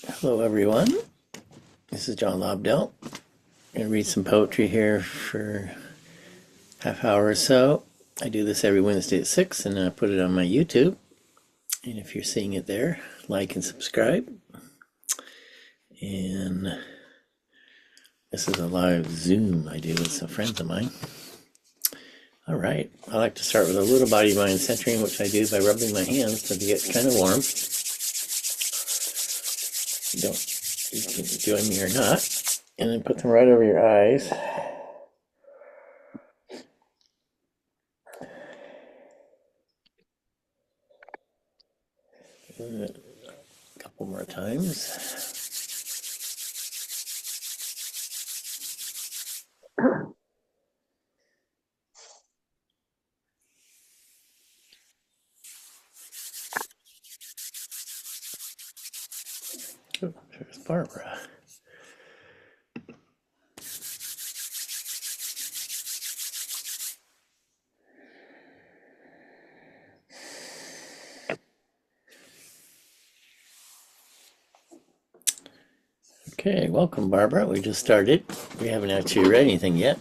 Hello, everyone. This is John Lobdell. I'm going to read some poetry here for half hour or so. I do this every Wednesday at 6, and I put it on my YouTube. And if you're seeing it there, like and subscribe. And this is a live Zoom I do with some friends of mine. All right. I like to start with a little body mind centering, which I do by rubbing my hands so they get kind of warm. You can join me or not. And then put them right over your eyes. A couple more times. Oh, there's Barbara. Okay, welcome, Barbara. We just started. We haven't actually read anything yet.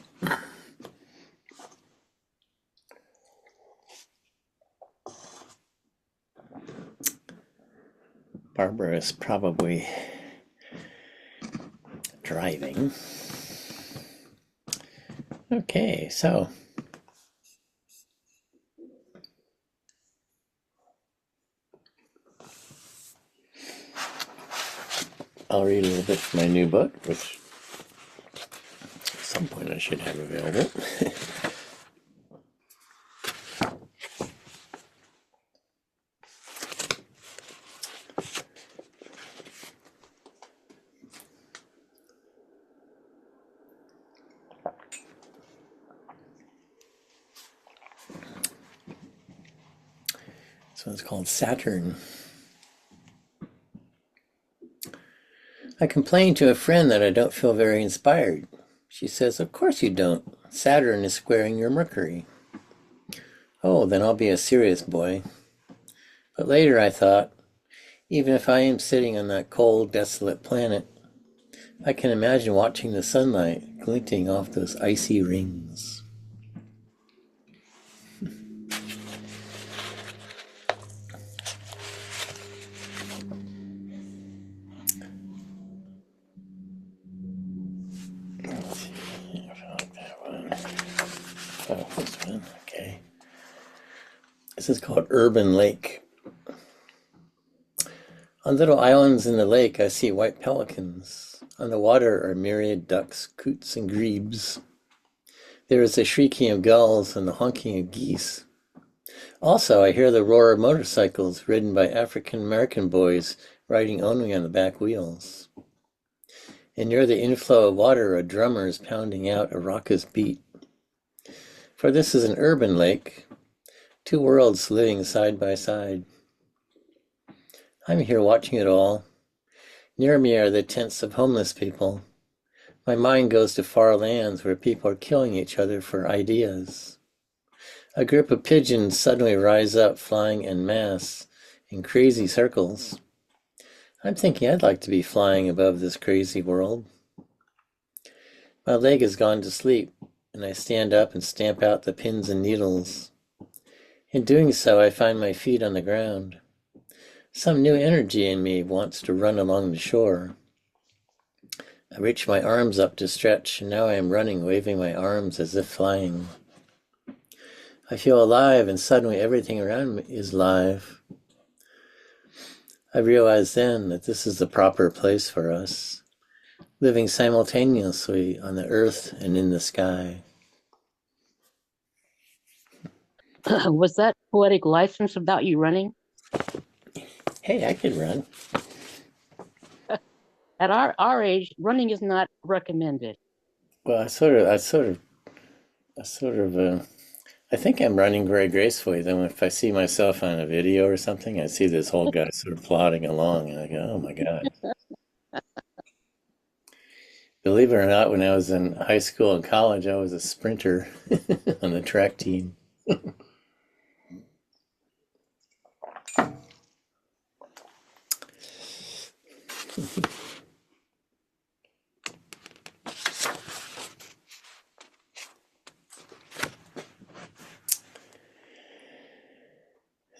Barbara is probably driving. Okay, so I'll read a little bit from my new book, which at some point I should have available. This one's called Saturn. I complained to a friend that I don't feel very inspired. She says, "Of course you don't. Saturn is squaring your Mercury." Oh, then I'll be a serious boy. But later I thought, even if I am sitting on that cold, desolate planet, I can imagine watching the sunlight glinting off those icy rings. Let's see if I like that one. Oh, this one, okay. This is called Urban Lake. On little islands in the lake, I see white pelicans. On the water are myriad ducks, coots, and grebes. There is the shrieking of gulls and the honking of geese. Also, I hear the roar of motorcycles ridden by African American boys riding only on the back wheels. And near the inflow of water are drummers pounding out a raucous beat. For this is an urban lake, two worlds living side by side. I'm here watching it all. Near me are the tents of homeless people. My mind goes to far lands where people are killing each other for ideas. A group of pigeons suddenly rise up, flying en masse in crazy circles. I'm thinking I'd like to be flying above this crazy world. My leg has gone to sleep, and I stand up and stamp out the pins and needles. In doing so, I find my feet on the ground. Some new energy in me wants to run along the shore. I reach my arms up to stretch, and now I am running, waving my arms as if flying. I feel alive, and suddenly everything around me is live. I realize then that this is the proper place for us, living simultaneously on the earth and in the sky. Was that poetic license about you running? Hey, I could run. At our age, running is not recommended. Well, I think I'm running very gracefully. Then if I see myself on a video or something, I see this whole guy sort of plodding along, and I go, "Oh my God." Believe it or not, when I was in high school and college, I was a sprinter on the track team.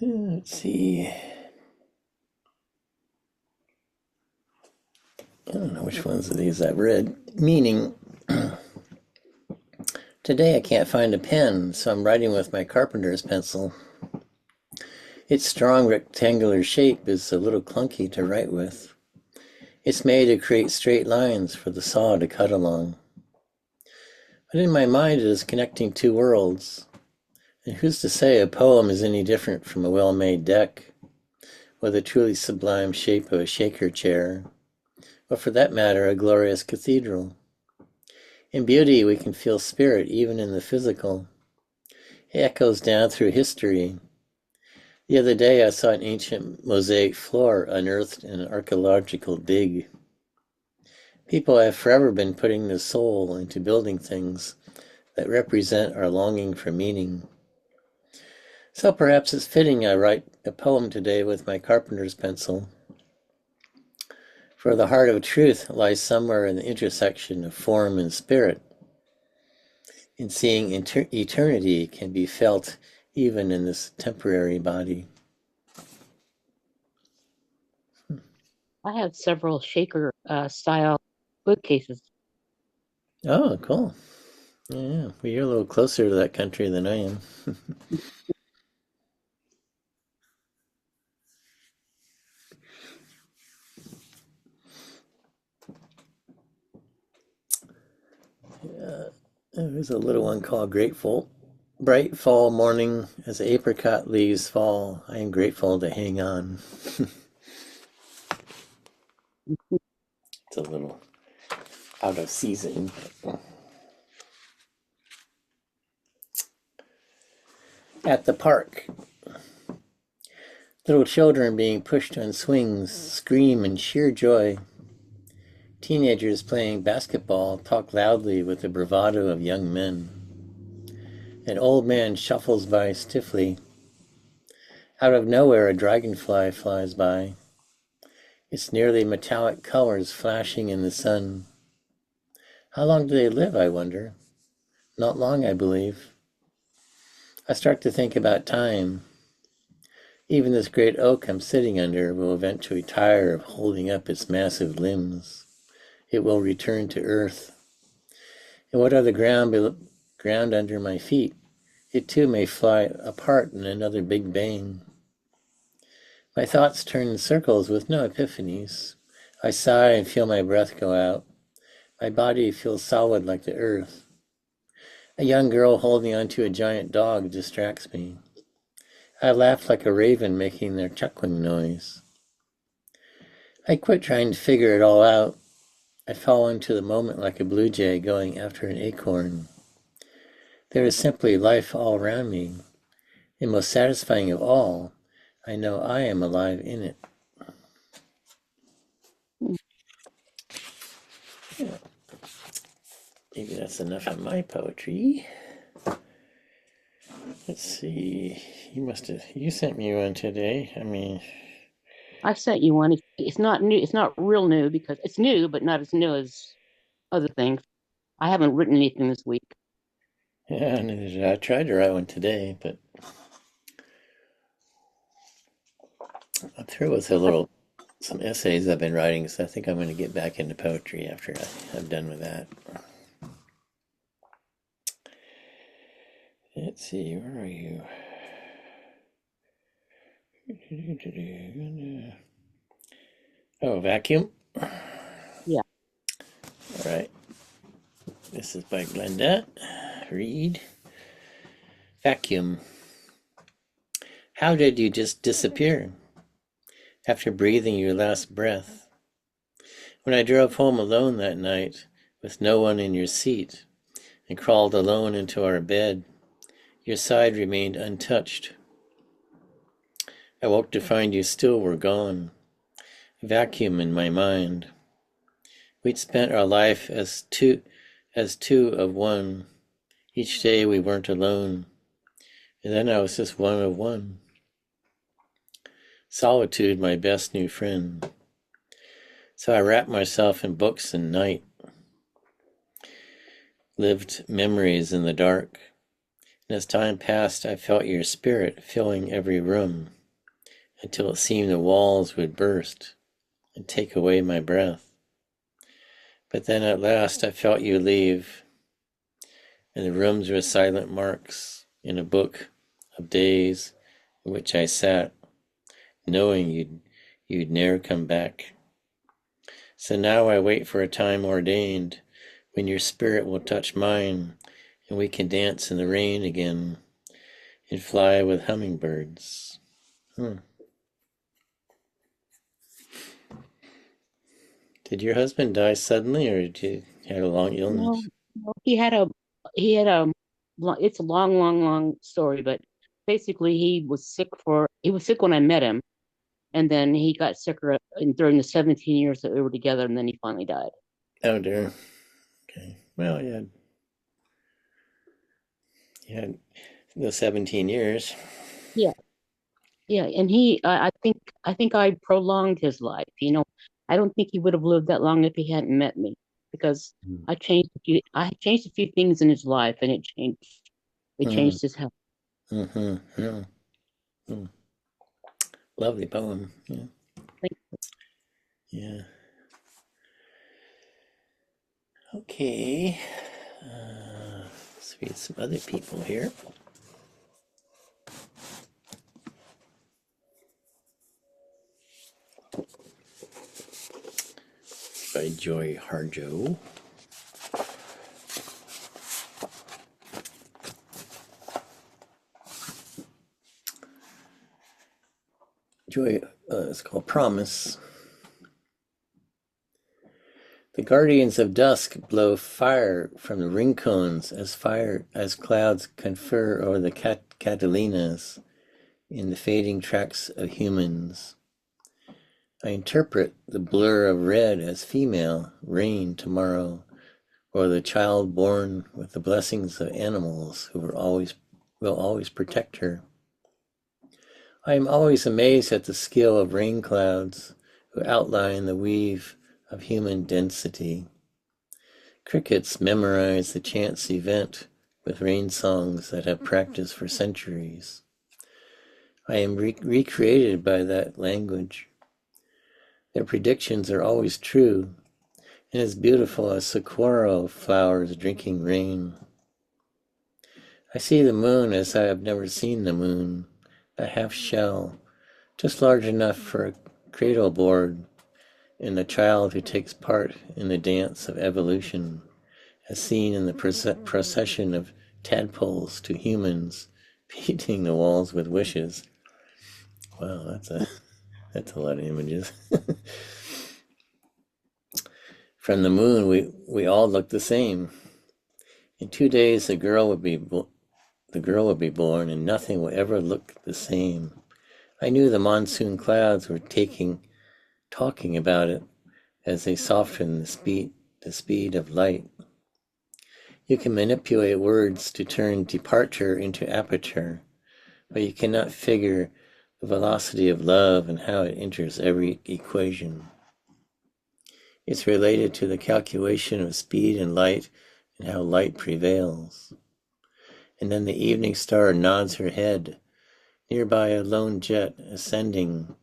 Let's see. I don't know which ones of these I've read. Meaning, today I can't find a pen, so I'm writing with my carpenter's pencil. Its strong rectangular shape is a little clunky to write with. It's made to create straight lines for the saw to cut along. But in my mind it is connecting two worlds. And who's to say a poem is any different from a well-made deck, or the truly sublime shape of a shaker chair, or for that matter, a glorious cathedral. In beauty, we can feel spirit even in the physical. It echoes down through history. The other day, I saw an ancient mosaic floor unearthed in an archaeological dig. People have forever been putting their soul into building things that represent our longing for meaning. So perhaps it's fitting I write a poem today with my carpenter's pencil. For the heart of truth lies somewhere in the intersection of form and spirit. And seeing eternity can be felt even in this temporary body. I have several shaker style bookcases. Oh, cool. Yeah, well, you're a little closer to that country than I am. There's a little one called Grateful. Bright fall morning as apricot leaves fall, I am grateful to hang on. It's a little out of season. At the park, little children being pushed on swings scream in sheer joy. Teenagers playing basketball talk loudly with the bravado of young men. An old man shuffles by stiffly. Out of nowhere, a dragonfly flies by, its nearly metallic colors flashing in the sun. How long do they live, I wonder? Not long, I believe. I start to think about time. Even this great oak I'm sitting under will eventually tire of holding up its massive limbs. It will return to earth. And what are the ground under my feet? It too may fly apart in another big bang. My thoughts turn in circles with no epiphanies. I sigh and feel my breath go out. My body feels solid like the earth. A young girl holding onto a giant dog distracts me. I laugh like a raven making their chuckling noise. I quit trying to figure it all out. I fall into the moment like a blue jay going after an acorn. There is simply life all around me. And most satisfying of all, I know I am alive in it. Yeah, maybe that's enough of my poetry. Let's see. You sent me one today. I sent you one. It's not new. It's not real new because it's new, but not as new as other things. I haven't written anything this week. Yeah, I tried to write one today, but I'm through with some essays I've been writing, so I think I'm going to get back into poetry after I'm done with that. Let's see, where are you? Oh, vacuum. Yeah. All right. This is by Glenda. Read. Vacuum. How did you just disappear after breathing your last breath? When I drove home alone that night, with no one in your seat, and crawled alone into our bed, your side remained untouched. I woke to find you still were gone. Vacuum in my mind. We'd spent our life as two of one. Each day we weren't alone. And then I was just one of one. Solitude, my best new friend. So I wrapped myself in books and night. Lived memories in the dark. And as time passed, I felt your spirit filling every room until it seemed the walls would burst and take away my breath. But then at last I felt you leave, and the rooms were silent marks in a book of days in which I sat, knowing you'd ne'er come back. So now I wait for a time ordained when your spirit will touch mine, and we can dance in the rain again and fly with hummingbirds. Did your husband die suddenly, or did you have a long No, illness? no, he had a it's a long, long, long story, but basically he was sick when I met him, and then he got sicker during the 17 years that we were together, and then he finally died. Oh dear. Okay. Well, you had the 17 years. Yeah, yeah, and I think I prolonged his life. I don't think he would have lived that long if he hadn't met me, because I changed a few things in his life, and it Mm-hmm. changed his health. Mm-hmm. Yeah. Mm. Lovely poem. Yeah. Yeah. Okay. Let's read some other people here. By Joy Harjo. Joy, it's called Promise. The guardians of dusk blow fire from the ring cones as clouds confer over the Catalinas in the fading tracks of humans. I interpret the blur of red as female, rain tomorrow, or the child born with the blessings of animals who will always protect her. I am always amazed at the skill of rain clouds who outline the weave of human density. Crickets memorize the chance event with rain songs that have practiced for centuries. I am recreated by that language. Their predictions are always true, and as beautiful as saguaro flowers drinking rain. I see the moon as I have never seen the moon, a half shell, just large enough for a cradle board, and the child who takes part in the dance of evolution, as seen in the procession of tadpoles to humans, painting the walls with wishes. Wow, that's a lot of images. From the moon, we all look the same. In 2 days, the girl would be born, and nothing will ever look the same. I knew the monsoon clouds were talking about it as they soften the speed of light. You can manipulate words to turn departure into aperture, but you cannot figure the velocity of love and how it enters every equation. It's related to the calculation of speed and light and how light prevails. And then the evening star nods her head. Nearby a lone jet ascending.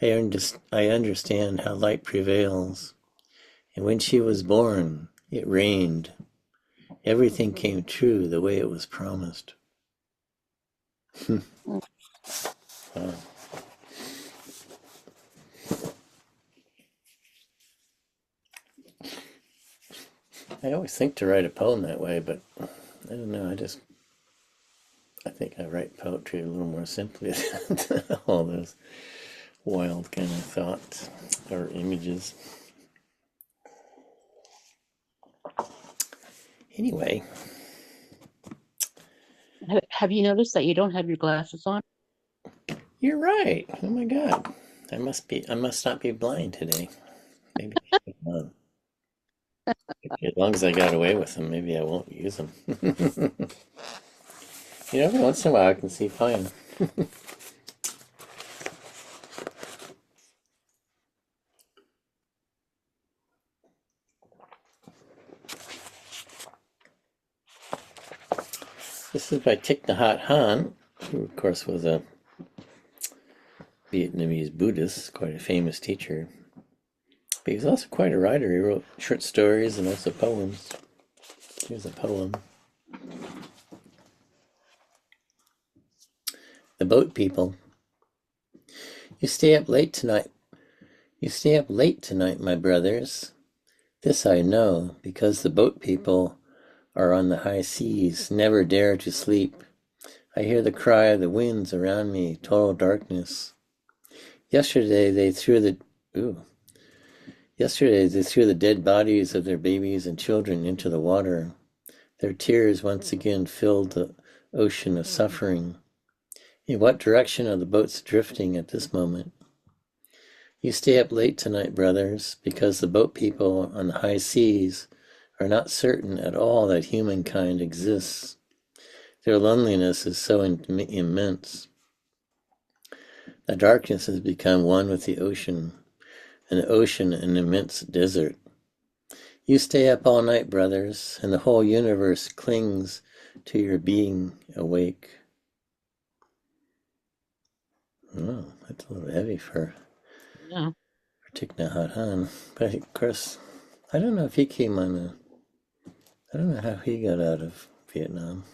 I understand how light prevails. And when she was born, it rained. Everything came true the way it was promised. Wow. I always think to write a poem that way, but I don't know. I think I write poetry a little more simply than all those wild kind of thoughts or images. Anyway, Have you noticed that you don't have your glasses on? you're right. Oh my God. I must not be blind today. Maybe as long as I got away with them, maybe I won't use them. Every once in a while I can see fine. This is by Thich Nhat Hanh, who, of course, was a Vietnamese Buddhist, quite a famous teacher. But he was also quite a writer. He wrote short stories and also poems. Here's a poem. The Boat People. You stay up late tonight. You stay up late tonight, my brothers. This I know, because the boat people are on the high seas, never dare to sleep. I hear the cry of the winds around me, total darkness. Yesterday they threw the dead bodies of their babies and children into the water. Their tears once again filled the ocean of suffering. In what direction are the boats drifting at this moment? You stay up late tonight, brothers, because the boat people on the high seas are not certain at all that humankind exists. Their loneliness is so immense. The darkness has become one with the ocean, and the ocean an immense desert. You stay up all night, brothers, and the whole universe clings to your being awake. Oh, that's a little heavy for Thich Nhat Hanh. But of course, I don't know if he came on a... I don't know how he got out of Vietnam.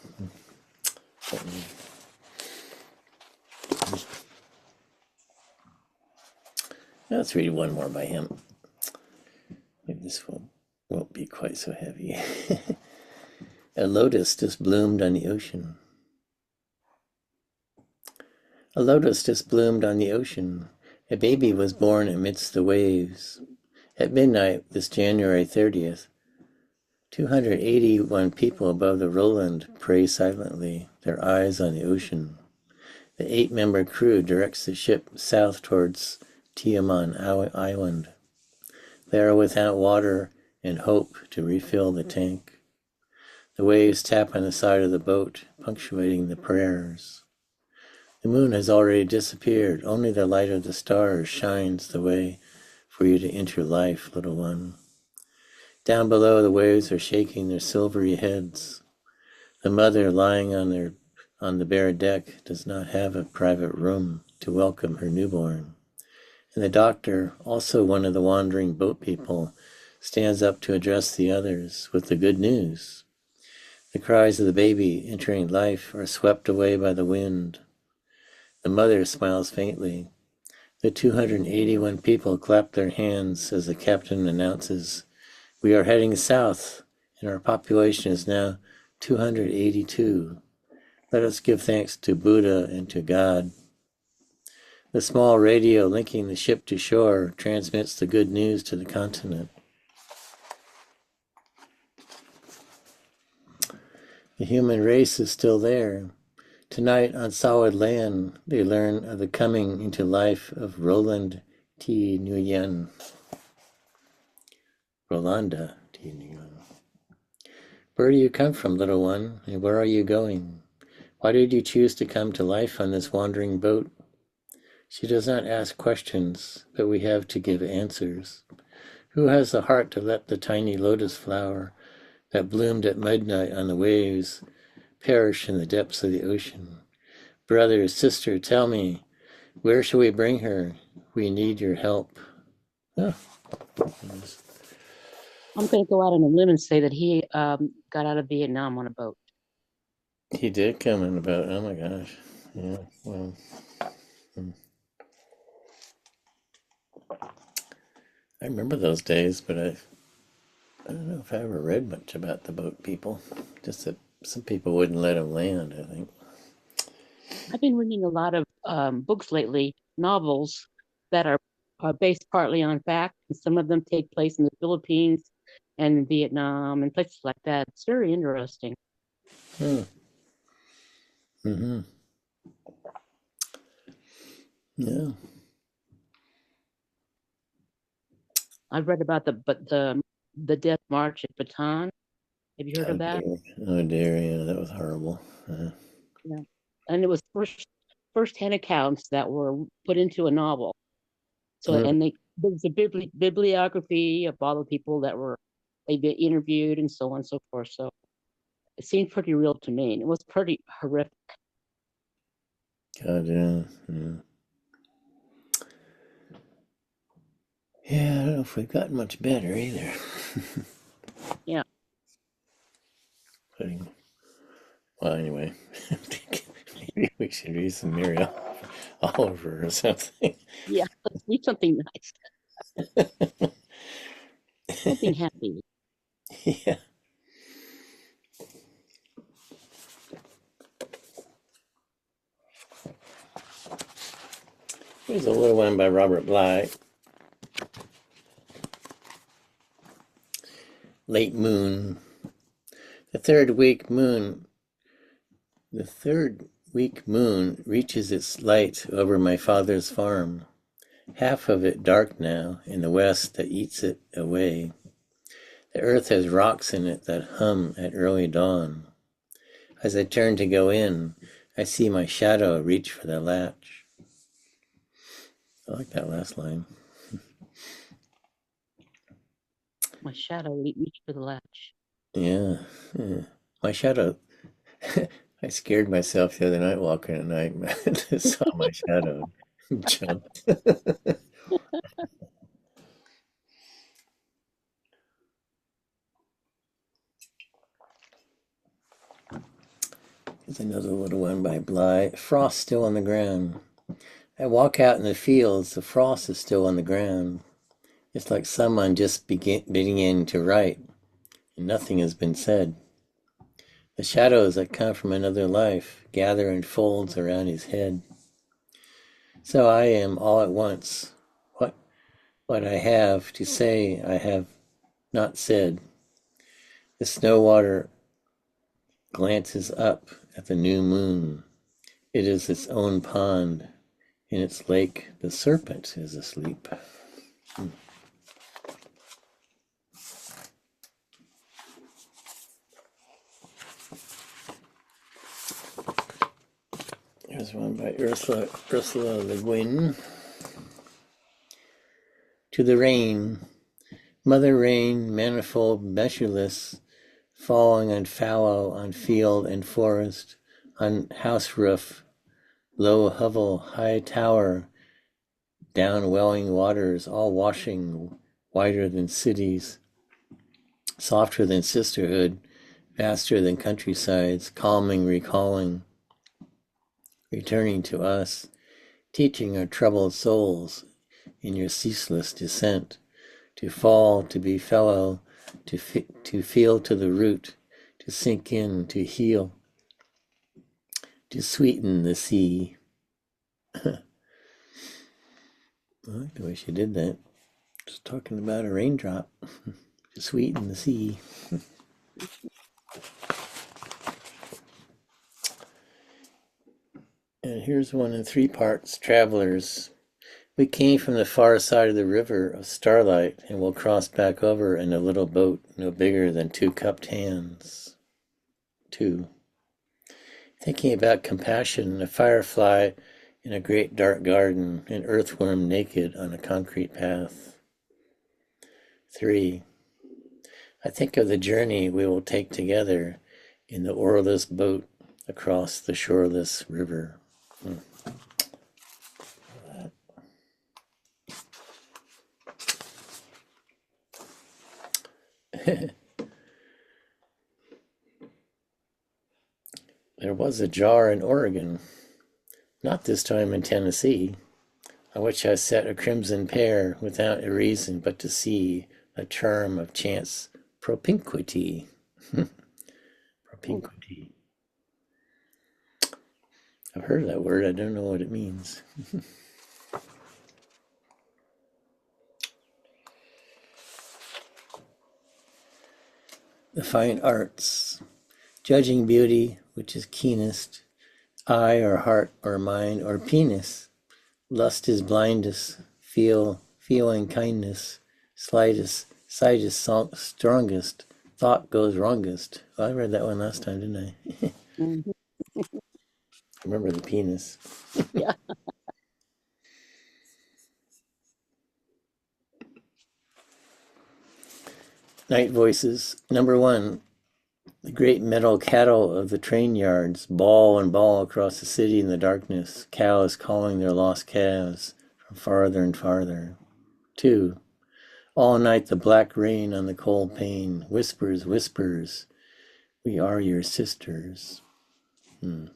Let's read one more by him. Maybe this won't be quite so heavy. A lotus just bloomed on the ocean. A lotus just bloomed on the ocean. A baby was born amidst the waves. At midnight, this January 30th, 281 people above the Roland pray silently, their eyes on the ocean. The 8-member crew directs the ship south towards Tiaman Island. They are without water and hope to refill the tank. The waves tap on the side of the boat, punctuating the prayers. The moon has already disappeared. Only the light of the stars shines the way for you to enter life, little one. Down below, the waves are shaking their silvery heads. The mother lying on the bare deck does not have a private room to welcome her newborn. And the doctor, also one of the wandering boat people, stands up to address the others with the good news. The cries of the baby entering life are swept away by the wind. The mother smiles faintly. The 281 people clap their hands as the captain announces, "We are heading south, and our population is now 282. Let us give thanks to Buddha and to God." The small radio linking the ship to shore transmits the good news to the continent. The human race is still there. Tonight, on solid land, they learn of the coming into life of Roland T. Nguyen. Rolanda T. Nguyen. Where do you come from, little one, and where are you going? Why did you choose to come to life on this wandering boat? She does not ask questions, but we have to give answers. Who has the heart to let the tiny lotus flower that bloomed at midnight on the waves perish in the depths of the ocean? Brother, sister, tell me, where shall we bring her? We need your help. Oh. I'm going to go out on a limb and say that he got out of Vietnam on a boat. He did come in a boat. Oh my gosh. Yeah, well. I remember those days, but I don't know if I ever read much about the boat people. Just that some people wouldn't let him land, I think. I've been reading a lot of books lately, novels that are based partly on fact, and some of them take place in the Philippines and Vietnam and places like that. It's very interesting. Mm-hmm. Yeah. I've read about the Death March at Bataan. Have you heard Oh of that? dear. Oh dear. Yeah, that was horrible. Yeah, and it was first-hand accounts that were put into a novel. So, Mm. and there's a bibliography of all the people that were they've been interviewed and so on and so forth. So It seemed pretty real to me, and it was pretty horrific. God, yeah. Yeah, I don't know if we've gotten much better either. Yeah. Well, anyway, I think maybe we should read some Mary Oliver or something. Yeah. Let's read something nice, something happy. Yeah. Here's a little one by Robert Bly. Late moon. The third week moon reaches its light over my father's farm. Half of it dark now in the west that eats it away. The earth has rocks in it that hum at early dawn. As I turn to go in, I see my shadow reach for the latch. I like that last line. My shadow reached for the latch. Yeah. My shadow. I scared myself the other night walking at night. I saw my shadow jumped. Here's another little one by Bly. Frost still on the ground. I walk out in the fields. The frost is still on the ground. It's like someone just beginning to write, and nothing has been said. The shadows that come from another life gather in folds around his head. So I am all at once. What I have to say I have not said. The snow water glances up at the new moon. It is its own pond. In its lake, the serpent is asleep. Here's one by Ursula LeGuin. To the rain, Mother Rain, manifold, measureless, falling on fallow, on field and forest, on house roof, low hovel, high tower, down welling waters, all washing, whiter than cities, softer than sisterhood, vaster than countrysides, calming, recalling, returning to us, teaching our troubled souls in your ceaseless descent, to fall, to be fellow, to feel to the root, to sink in, to heal, to sweeten the sea. I like the way she did that. Just talking about a raindrop to sweeten the sea. And here's one in 3 parts, Travelers. We came from the far side of the river of starlight and will cross back over in a little boat no bigger than 2 cupped hands. 2. Thinking about compassion, a firefly in a great dark garden, an earthworm naked on a concrete path. 3. I think of the journey we will take together in the oarless boat across the shoreless river. There was a jar in Oregon, not this time in Tennessee, on which I set a crimson pear without a reason but to see a term of chance propinquity. Propinquity. I've heard that word, I don't know what it means. The fine arts, judging beauty, which is keenest, eye or heart or mind or penis. Lust is blindest, feeling kindness, slightest, sight is strongest, thought goes wrongest. Oh, I read that one last time, didn't I? Mm-hmm. Remember the penis. Yeah. Night voices. Number 1, the great metal cattle of the train yards bawl and bawl across the city in the darkness, cows calling their lost calves from farther and farther. 2. All night the black rain on the cold pane whispers, whispers, we are your sisters. Yeah,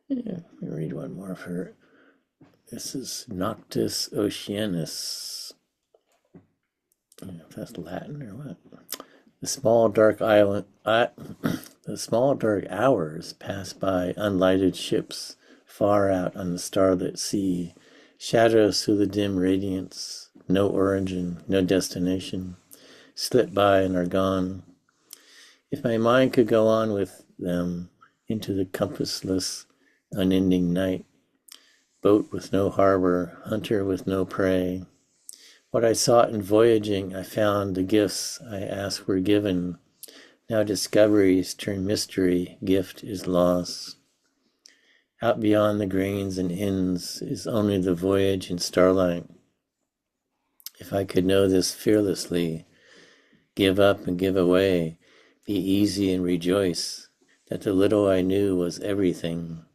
let me read one more of her. This is Noctis Oceanus. I don't know if that's Latin or what. The small dark hours pass by unlighted ships far out on the starlit sea, shadows through the dim radiance, no origin, no destination, slip by and are gone. If my mind could go on with them into the compassless, unending night, boat with no harbor, hunter with no prey, what I sought in voyaging, I found. The gifts I asked were given. Now discoveries turn mystery, gift is loss. Out beyond the grains and ends is only the voyage in starlight. If I could know this fearlessly, give up and give away, be easy and rejoice, that the little I knew was everything.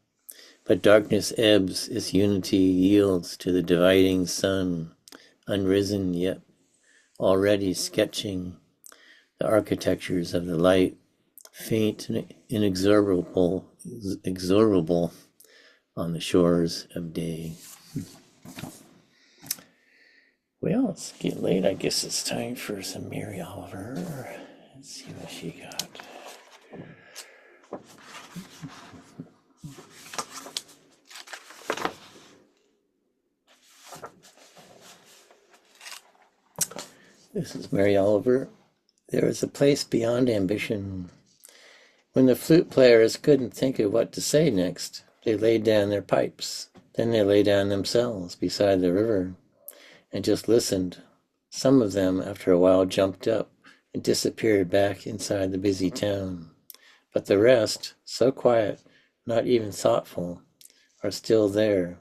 But darkness ebbs as unity yields to the dividing sun, unrisen yet already sketching the architectures of the light, faint and inexorable on the shores of day. Well, it's getting late. I guess it's time for some Mary Oliver. Let's see what she got. This is Mary Oliver. There is a place beyond ambition. When the flute players couldn't think of what to say next, they laid down their pipes. Then they lay down themselves beside the river and just listened. Some of them, after a while, jumped up and disappeared back inside the busy town. But the rest, so quiet, not even thoughtful, are still there,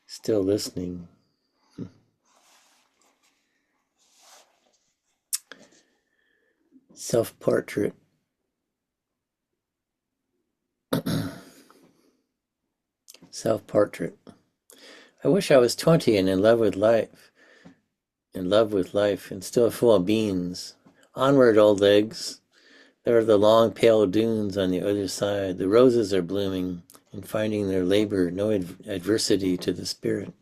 still listening. Self-portrait. Self-portrait. I wish I was 20 and in love with life, and still full of beans. Onward, old legs. There are the long pale dunes on the other side. The roses are blooming and finding their labor no adversity to the spirit.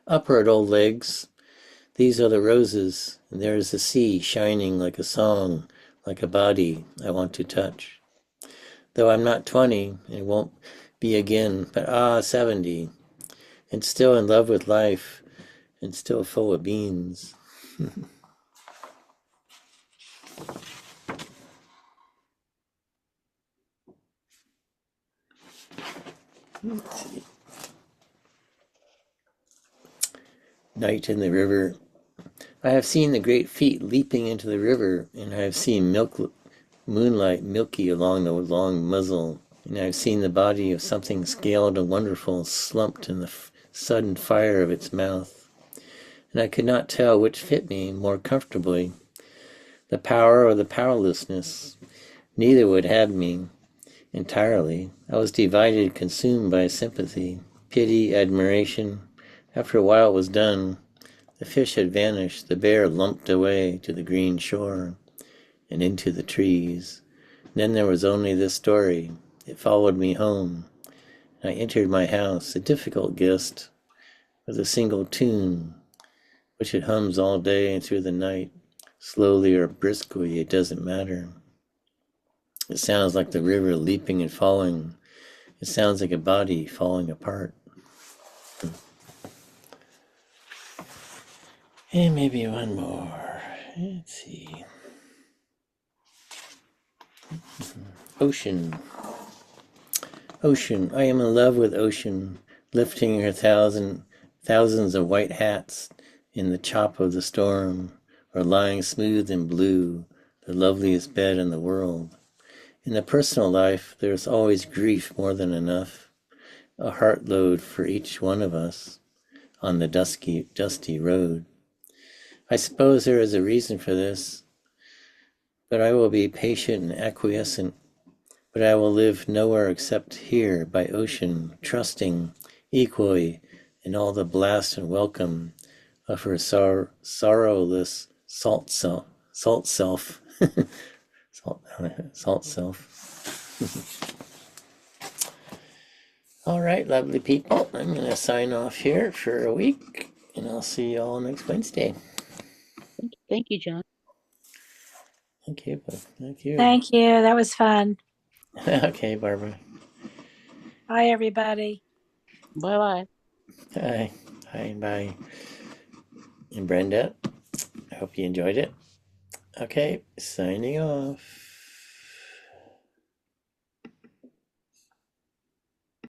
Upward, old legs. These are the roses, and there is the sea shining like a song, like a body I want to touch. Though I'm not 20 and won't be again, but 70, and still in love with life, and still full of beans. Let's see. Night in the river. I have seen the great feet leaping into the river, and I have seen moonlight milky along the long muzzle, and I have seen the body of something scaled and wonderful slumped in the sudden fire of its mouth. And I could not tell which fit me more comfortably, the power or the powerlessness. Neither would have me entirely. I was divided, consumed by sympathy, pity, admiration. After a while it was done. The fish had vanished, the bear lumped away to the green shore and into the trees. And then there was only this story. It followed me home. I entered my house, a difficult guest, with a single tune, which it hums all day and through the night, slowly or briskly, it doesn't matter. It sounds like the river leaping and falling. It sounds like a body falling apart. And maybe one more. Let's see. Ocean. Ocean. I am in love with ocean, lifting her thousands of white hats in the chop of the storm, or lying smooth and blue, the loveliest bed in the world. In the personal life, there is always grief more than enough, a heart load for each one of us on the dusty road. I suppose there is a reason for this, but I will be patient and acquiescent. But I will live nowhere except here by ocean, trusting equally in all the blast and welcome of her sorrowless salt self, salt self. All right, lovely people. I'm going to sign off here for a week, and I'll see you all next Wednesday. Thank you, John. Thank you. Thank you. Thank you. That was fun. Okay, Barbara. Bye, everybody. Bye-bye. Hi. Hi, bye. And Brenda, I hope you enjoyed it. Okay, signing off.